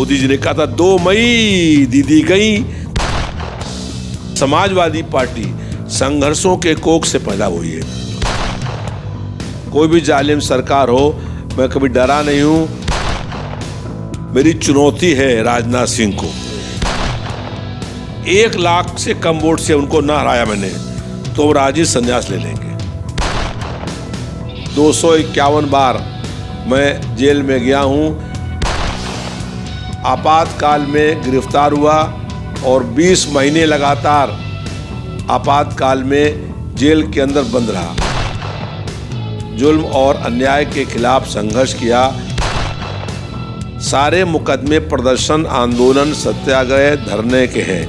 मोदी जी ने कहा था 2 मई दीदी गई। समाजवादी पार्टी संघर्षों के कोख से पैदा हुई है। कोई भी जालिम सरकार हो, मैं कभी डरा नहीं हूं। मेरी चुनौती है राजनाथ सिंह को। 1 लाख से कम वोट से उनको ना हराया मैंने तो वो राजी संन्यास ले लेंगे। 251 बार मैं जेल में गया हूं, आपातकाल में गिरफ्तार हुआ और 20 महीने लगातार आपातकाल में जेल के अंदर बंद रहा। जुल्म और अन्याय के खिलाफ संघर्ष किया। सारे मुकदमे प्रदर्शन, आंदोलन, सत्याग्रह, धरने के हैं।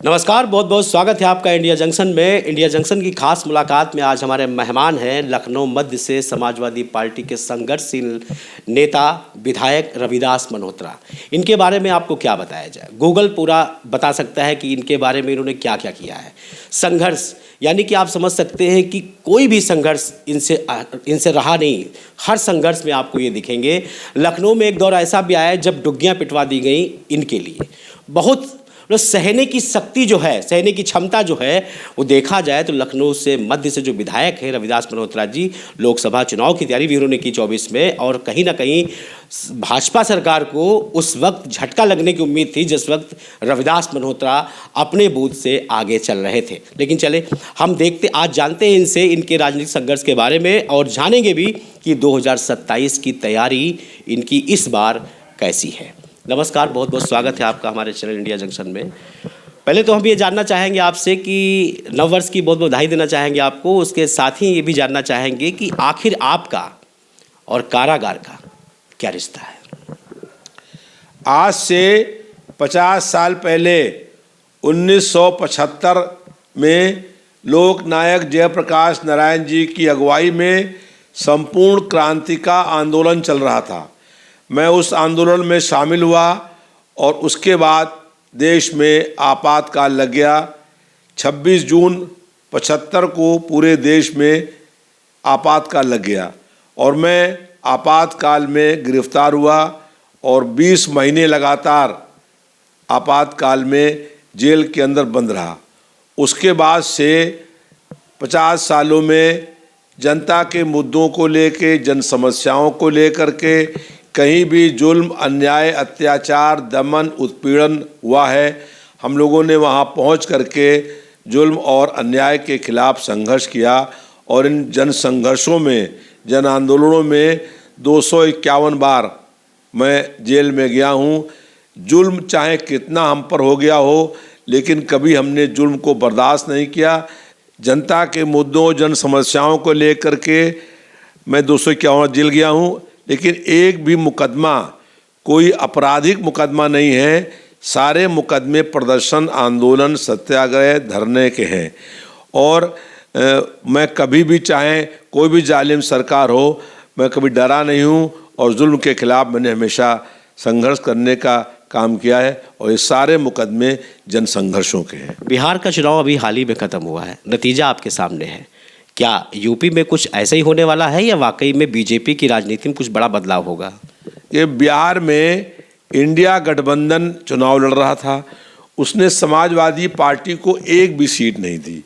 नमस्कार, बहुत बहुत स्वागत है आपका इंडिया जंक्शन में। इंडिया जंक्शन की खास मुलाकात में आज हमारे मेहमान हैं लखनऊ मध्य से समाजवादी पार्टी के संघर्षशील नेता विधायक रविदास मल्होत्रा। इनके बारे में आपको क्या बताया जाए, गूगल पूरा बता सकता है कि इनके बारे में इन्होंने क्या क्या किया है। संघर्ष यानी कि आप समझ सकते हैं कि कोई भी संघर्ष इनसे रहा नहीं। हर संघर्ष में आपको ये दिखेंगे। लखनऊ में एक दौर ऐसा भी आया जब डुग्गियाँ पिटवा दी गई इनके लिए। बहुत सहने की शक्ति जो है, सहने की क्षमता जो है, वो देखा जाए तो लखनऊ से मध्य से जो विधायक है रविदास मल्होत्रा जी, लोकसभा चुनाव की तैयारी भी उन्होंने की 24 में। और कहीं ना कहीं भाजपा सरकार को उस वक्त झटका लगने की उम्मीद थी जिस वक्त रविदास मल्होत्रा अपने बूथ से आगे चल रहे थे। लेकिन चले हम देखते, आज जानते हैं इनसे इनके राजनीतिक संघर्ष के बारे में और जानेंगे भी कि 2027 की तैयारी इनकी इस बार कैसी है। नमस्कार, बहुत बहुत स्वागत है आपका हमारे चैनल इंडिया जंक्शन में। पहले तो हम ये जानना चाहेंगे आपसे कि नववर्ष की बहुत बहुत बधाई देना चाहेंगे आपको। उसके साथ ही ये भी जानना चाहेंगे कि आखिर आपका और कारागार का क्या रिश्ता है। आज से 50 साल पहले 1975 में लोकनायक जयप्रकाश नारायण जी की अगुवाई में संपूर्ण क्रांति का आंदोलन चल रहा था। मैं उस आंदोलन में शामिल हुआ और उसके बाद देश में आपातकाल लग गया। 26 जून 75 को पूरे देश में आपातकाल लग गया और मैं आपातकाल में गिरफ्तार हुआ और 20 महीने लगातार आपातकाल में जेल के अंदर बंद रहा। उसके बाद से 50 सालों में जनता के मुद्दों को लेके, जन समस्याओं को लेकर के कहीं भी जुल्म, अन्याय, अत्याचार, दमन, उत्पीड़न हुआ है, हम लोगों ने वहां पहुंच करके जुल्म और अन्याय के खिलाफ संघर्ष किया। और इन जन संघर्षों में, जन आंदोलनों में 251 बार मैं जेल में गया हूं। जुल्म चाहे कितना हम पर हो गया हो, लेकिन कभी हमने जुल्म को बर्दाश्त नहीं किया। जनता के मुद्दों, जन समस्याओं को लेकर के मैं 251 जेल गया हूं, लेकिन एक भी मुकदमा, कोई आपराधिक मुकदमा नहीं है। सारे मुकदमे प्रदर्शन, आंदोलन, सत्याग्रह, धरने के हैं। और मैं कभी भी, चाहे कोई भी जालिम सरकार हो, मैं कभी डरा नहीं हूं और जुल्म के खिलाफ मैंने हमेशा संघर्ष करने का काम किया है और ये सारे मुकदमे जन संघर्षों के हैं। बिहार का चुनाव अभी हाल ही में ख़त्म हुआ है, नतीजा आपके सामने है। क्या यूपी में कुछ ऐसा ही होने वाला है या वाकई में बीजेपी की राजनीति में कुछ बड़ा बदलाव होगा? ये बिहार में इंडिया गठबंधन चुनाव लड़ रहा था, उसने समाजवादी पार्टी को एक भी सीट नहीं दी।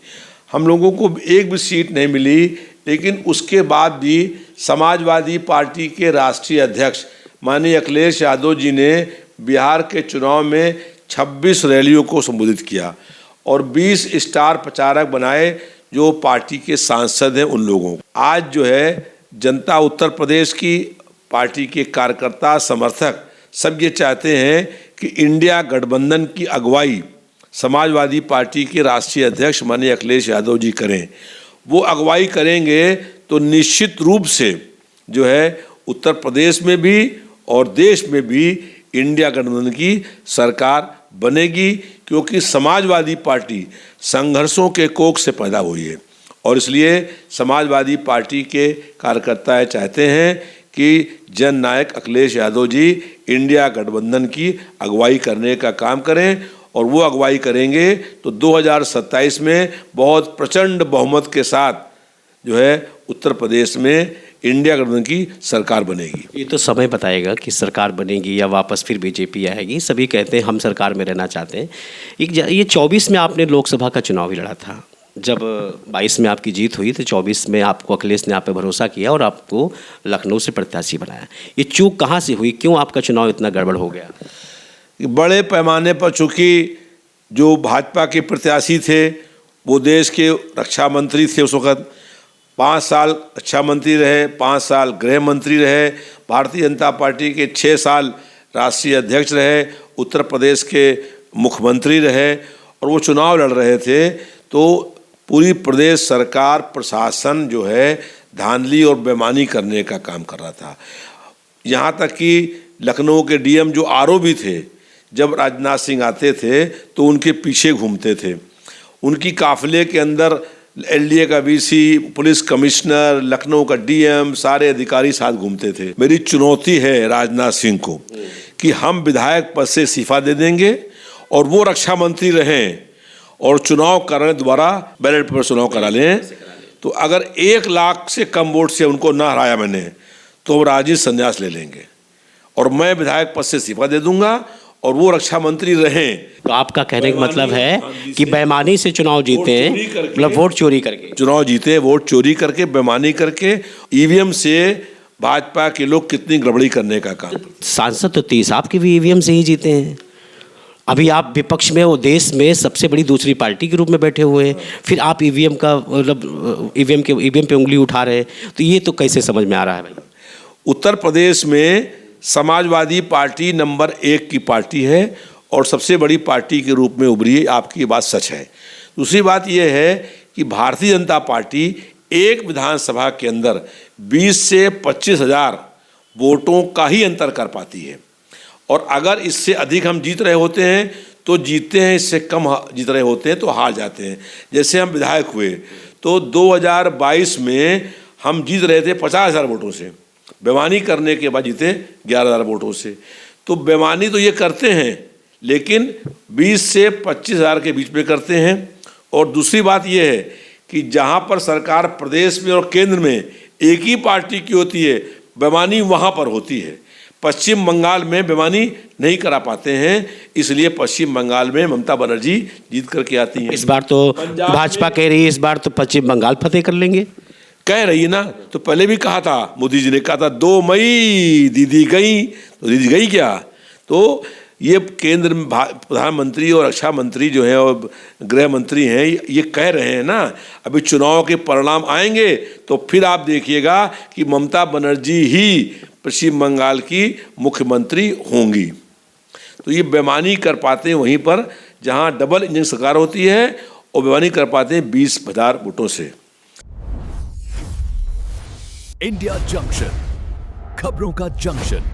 हम लोगों को एक भी सीट नहीं मिली, लेकिन उसके बाद भी समाजवादी पार्टी के राष्ट्रीय अध्यक्ष माननीय अखिलेश यादव जी ने बिहार के चुनाव में 26 रैलियों को संबोधित किया और 20 स्टार प्रचारक बनाए जो पार्टी के सांसद हैं उन लोगों को। आज जो है जनता, उत्तर प्रदेश की पार्टी के कार्यकर्ता, समर्थक सब ये चाहते हैं कि इंडिया गठबंधन की अगुवाई समाजवादी पार्टी के राष्ट्रीय अध्यक्ष माननीय अखिलेश यादव जी करें। वो अगुवाई करेंगे तो निश्चित रूप से जो है उत्तर प्रदेश में भी और देश में भी इंडिया गठबंधन की सरकार बनेगी, क्योंकि समाजवादी पार्टी संघर्षों के कोख से पैदा हुई है और इसलिए समाजवादी पार्टी के कार्यकर्ता चाहते हैं कि जन नायक अखिलेश यादव जी इंडिया गठबंधन की अगुवाई करने का काम करें और वो अगुवाई करेंगे तो 2027 में बहुत प्रचंड बहुमत के साथ जो है उत्तर प्रदेश में इंडिया गठबंधन की सरकार बनेगी। ये तो समय बताएगा कि सरकार बनेगी या वापस फिर बीजेपी आएगी। सभी कहते हैं हम सरकार में रहना चाहते हैं। ये 24 में आपने लोकसभा का चुनाव भी लड़ा था। जब 22 में आपकी जीत हुई तो 24 में आपको अखिलेश ने आप पे भरोसा किया और आपको लखनऊ से प्रत्याशी बनाया। ये चूक कहाँ से हुई, क्यों आपका चुनाव इतना गड़बड़ हो गया? बड़े पैमाने पर चूँकि जो भाजपा के प्रत्याशी थे वो देश के रक्षा मंत्री थे, उस वक़्त 5 साल रक्षा मंत्री रहे, 5 साल गृह मंत्री रहे, भारतीय जनता पार्टी के 6 साल राष्ट्रीय अध्यक्ष रहे, उत्तर प्रदेश के मुख्यमंत्री रहे और वो चुनाव लड़ रहे थे। तो पूरी प्रदेश सरकार प्रशासन जो है धांधली और बेईमानी करने का काम कर रहा था। यहाँ तक कि लखनऊ के डीएम जो आरओबी थे, जब राजनाथ सिंह आते थे तो उनके पीछे घूमते थे। उनकी काफिले के अंदर एलडीए का वीसी, पुलिस कमिश्नर, लखनऊ का डीएम, सारे अधिकारी साथ घूमते थे। मेरी चुनौती है राजनाथ सिंह को कि हम विधायक पद से इस्तीफा दे देंगे और वो रक्षा मंत्री रहें और चुनाव कराने, दोबारा बैलेट पेपर चुनाव करा लें। तो अगर 1 लाख से कम वोट से उनको ना हराया मैंने तो राजीव संन्यास ले लेंगे और मैं विधायक पद से इस्तीफा दे दूंगा और वो रक्षा मंत्री रहें। तो आपका कहने का मतलब है कि बेईमानी से चुनाव जीते हैं, मतलब वोट चोरी करके चुनाव जीते, वोट चोरी करके, बेईमानी करके। ईवीएम से भाजपा के लोग कितनी गड़बड़ी करने का काम। सांसद तो 30 आपके भी ईवीएम से ही जीते हैं। अभी आप विपक्ष में वो देश में सबसे बड़ी दूसरी पार्टी के रूप में बैठे हुए हैं, फिर आप ईवीएम का मतलब ईवीएम पे उंगली उठा रहे हैं। तो ये तो कैसे समझ में आ रहा है भाई? उत्तर प्रदेश में समाजवादी पार्टी नंबर 1 की पार्टी है और सबसे बड़ी पार्टी के रूप में उभरी है। आपकी बात सच है। दूसरी बात यह है कि भारतीय जनता पार्टी एक विधानसभा के अंदर 20 से 25 हज़ार वोटों का ही अंतर कर पाती है और अगर इससे अधिक हम जीत रहे होते हैं तो जीतते हैं, इससे कम जीत रहे होते हैं तो हार जाते हैं। जैसे हम विधायक हुए तो 2022 में हम जीत रहे थे 50,000 वोटों से, बेईमानी करने के बाद जीते 11,000 वोटों से। तो बेईमानी तो ये करते हैं लेकिन 20 से 25,000 के बीच में करते हैं। और दूसरी बात ये है कि जहाँ पर सरकार प्रदेश में और केंद्र में एक ही पार्टी की होती है, बेईमानी वहाँ पर होती है। पश्चिम बंगाल में बेईमानी नहीं करा पाते हैं, इसलिए पश्चिम बंगाल में ममता बनर्जी जीत करके आती हैं। इस बार तो भाजपा कह रही है इस बार तो पश्चिम बंगाल फतेह कर लेंगे। कह रही है ना, तो पहले भी कहा था, मोदी जी ने कहा था 2 मई दीदी गई, तो दीदी गई क्या? तो ये केंद्र में प्रधानमंत्री और रक्षा मंत्री जो हैं और गृह मंत्री हैं, ये कह रहे हैं ना। अभी चुनाव के परिणाम आएंगे तो फिर आप देखिएगा कि ममता बनर्जी ही पश्चिम बंगाल की मुख्यमंत्री होंगी। तो ये बेईमानी कर पाते हैं वहीं पर जहां डबल इंजन सरकार होती है और बेईमानी कर पाते हैं 20,000 वोटों से। इंडिया जंक्शन, खबरों का जंक्शन।